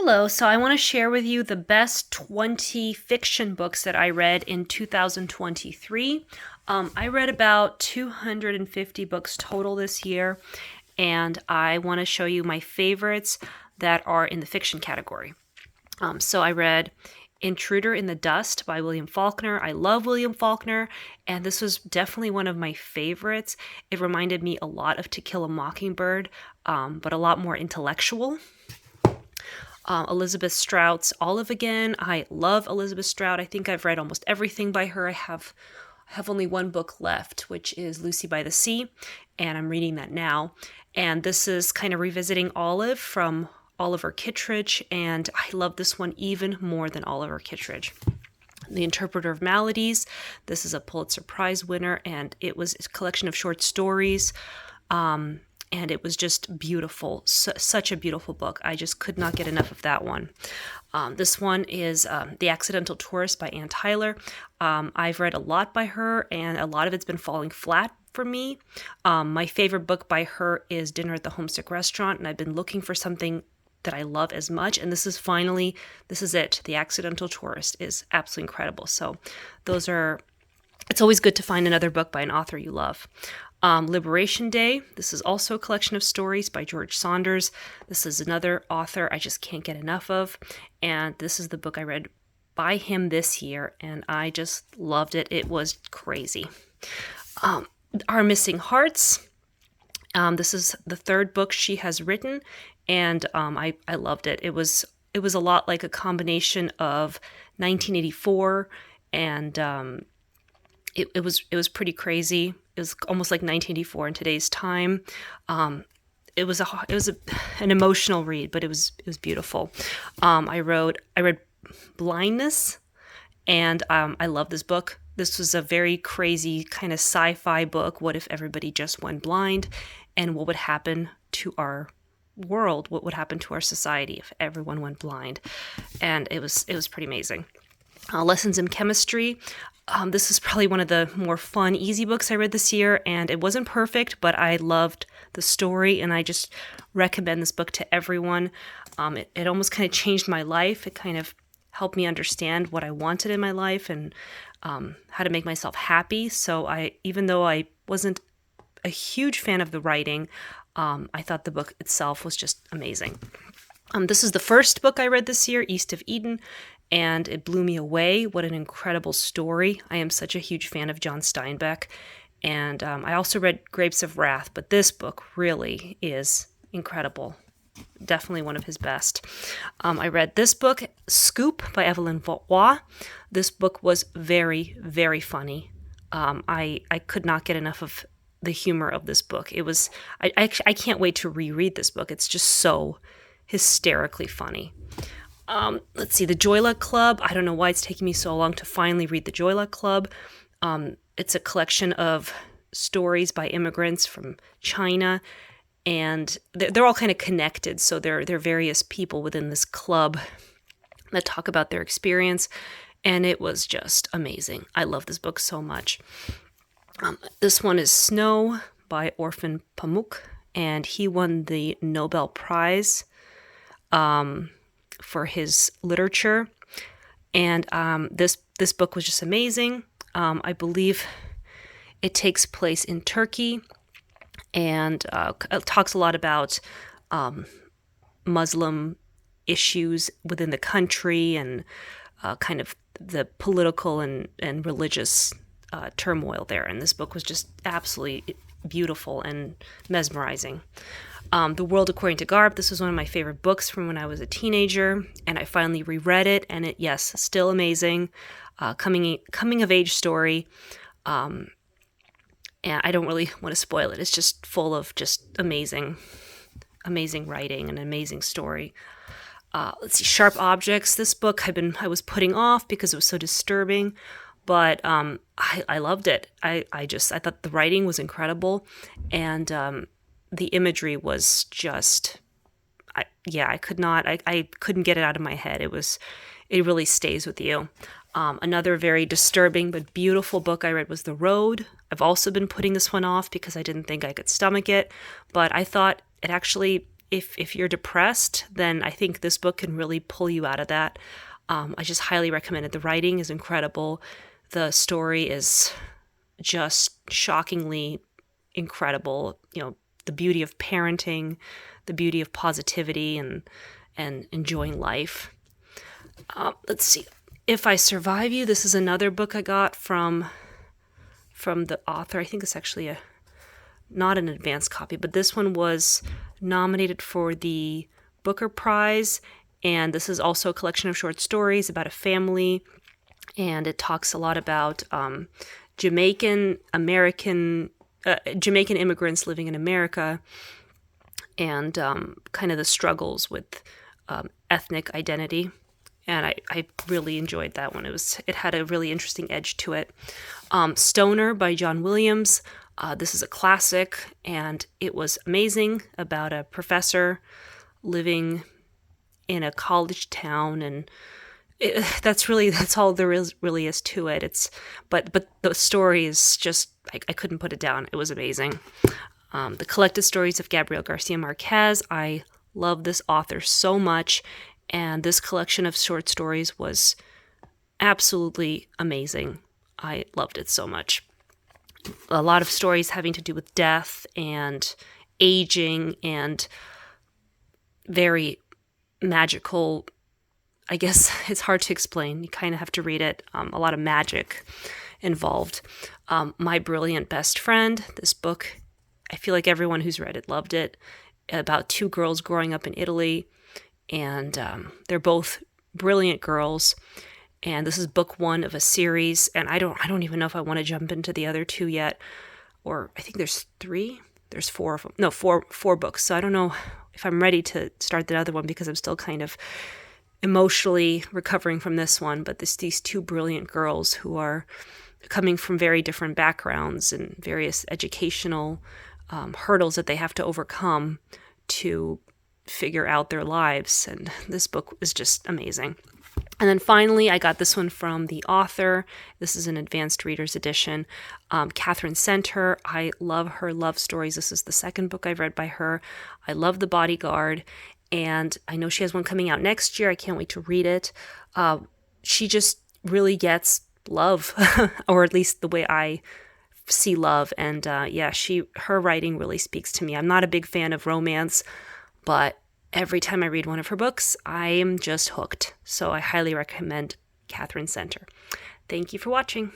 Hello, so I want to share with you the best 20 fiction books that I read in 2023. I read about 250 books total this year, and I want to show you my favorites that are in the fiction category. So I read Intruder in the Dust by William Faulkner. I love William Faulkner, and this was definitely one of my favorites. It reminded me a lot of To Kill a Mockingbird, but a lot more intellectual. Elizabeth Strout's Olive Again. I love Elizabeth Strout. I think I've read almost everything by her. I have only one book left, which is Lucy by the Sea, and I'm reading that now. And this is kind of revisiting Olive from Oliver Kittredge, and I love this one even more than Oliver Kittredge. The Interpreter of Maladies. This is a Pulitzer Prize winner, and it was a collection of short stories. And it was just beautiful. Such a beautiful book. I just could not get enough of that one. This one is The Accidental Tourist by Ann Tyler. I've read a lot by her, and a lot of it's been falling flat for me. My favorite book by her is Dinner at the Homesick Restaurant, and I've been looking for something that I love as much, and this is it. The Accidental Tourist is absolutely incredible. So it's always good to find another book by an author you love. Liberation Day. This is also a collection of stories by George Saunders. This is another author I just can't get enough of. And this is the book I read by him this year, and I just loved it. It was crazy. Our Missing Hearts. This is the third book she has written, and I loved it. It was a lot like a combination of 1984 and it was pretty crazy. It was almost like 1984 in today's time. It was an emotional read, but it was beautiful. I read Blindness, and I love this book. This was a very crazy kind of sci-fi book. What if everybody just went blind, and what would happen to our world? What would happen to our society if everyone went blind? And it was pretty amazing. Lessons in Chemistry. This is probably one of the more fun, easy books I read this year, and it wasn't perfect, but I loved the story, and I just recommend this book to everyone. It almost kind of changed my life. It kind of helped me understand what I wanted in my life and how to make myself happy. So even though I wasn't a huge fan of the writing, I thought the book itself was just amazing. This is the first book I read this year, East of Eden, and it blew me away. What an incredible story. I am such a huge fan of John Steinbeck. And I also read Grapes of Wrath, but this book really is incredible. Definitely one of his best. I read this book, Scoop by Evelyn Waugh. This book was very, very funny. I could not get enough of the humor of this book. I can't wait to reread this book. It's just so hysterically funny. Let's see, The Joy Luck Club. I don't know why it's taking me so long to finally read The Joy Luck Club. It's a collection of stories by immigrants from China, and they're all kind of connected. So there are various people within this club that talk about their experience, and it was just amazing. I love this book so much. This one is Snow by Orphan Pamuk, and he won the Nobel Prize for his literature, and this book was just amazing. I believe it takes place in Turkey, and it talks a lot about Muslim issues within the country and kind of the political and religious turmoil there. And this book was just absolutely beautiful and mesmerizing. The World According to Garp. This was one of my favorite books from when I was a teenager, and I finally reread it, and still amazing. Coming of age story. And I don't really want to spoil it. It's just full of just amazing writing and an amazing story. Let's see, Sharp Objects. This book I was putting off because it was so disturbing, but I loved it. I thought the writing was incredible, and the imagery was just, I couldn't get it out of my head. It really stays with you. Another very disturbing but beautiful book I read was The Road. I've also been putting this one off because I didn't think I could stomach it, but I thought it actually if you're depressed, then I think this book can really pull you out of that. I just highly recommend it. The writing is incredible. The story is just shockingly incredible. The beauty of parenting, the beauty of positivity, and enjoying life. Let's see. If I Survive You, this is another book I got from the author. I think it's actually not an advanced copy, but this one was nominated for the Booker Prize, and this is also a collection of short stories about a family, and it talks a lot about Jamaican immigrants living in America, and kind of the struggles with ethnic identity. And I really enjoyed that one. It had a really interesting edge to it. Stoner by John Williams. This is a classic, and it was amazing, about a professor living in a college town, and that's all there really is to it. But the story is just, I couldn't put it down. It was amazing. The Collected Stories of Gabriel Garcia Marquez. I love this author so much, and this collection of short stories was absolutely amazing. I loved it so much. A lot of stories having to do with death and aging, and very magical. I guess it's hard to explain. You kind of have to read it. A lot of magic involved. My Brilliant Best Friend. This book, I feel like everyone who's read it loved it. About two girls growing up in Italy, and they're both brilliant girls. And this is book one of a series, and I don't even know if I want to jump into the other two yet. Or I think there's three. There's four of them. No, four books. So I don't know if I'm ready to start the other one, because I'm still kind of emotionally recovering from this one. But these two brilliant girls who are coming from very different backgrounds and various educational hurdles that they have to overcome to figure out their lives. And this book is just amazing. And then finally, I got this one from the author. This is an advanced reader's edition. Catherine Center. I love her love stories. This is the second book I've read by her. I love The Bodyguard, and I know she has one coming out next year. I can't wait to read it. She just really gets love, or at least the way I see love. And her writing really speaks to me. I'm not a big fan of romance, but every time I read one of her books, I am just hooked. So I highly recommend Catherine Center. Thank you for watching.